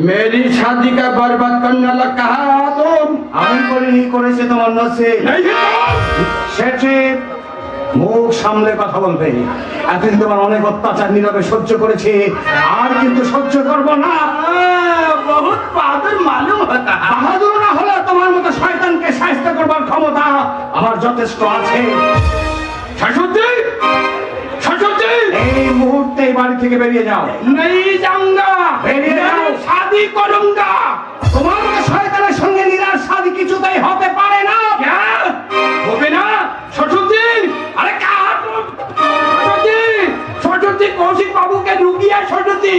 मेरी शादी का बर्बाद करने लगा कहा तुम? আমি করিনি, করেছে তোমার নসিব। সেটি মুখ সামলে কথা বলবে। এতদিন তোমার অনেক অত্যাচার নীরবে সহ্য করেছি, আর কিন্তু সহ্য করব না। बहुत बहादुर मालूम होता है। বাহাদুর না হলে তোমার মতো শয়তানকে শায়েস্তা করবার ক্ষমতা আমার যথেষ্ট আছে। শাশুড়ি, শাশুড়ি, এই মুহূর্তে এই বাড়ি থেকে বেরিয়ে যাও। नहीं जाऊंगा, বেরিয়ে যাও। शादी करूंगा। তোমার মতো শয়তানের সঙ্গে নিরার শাদী কিছুতেই হতে পারে না। क्या होगे ना শাশুড়ি? अरे कहा तुम? শাশুড়ি, শাশুড়ি, কৌশিক বাবু के रुकिए শাশুড়ি।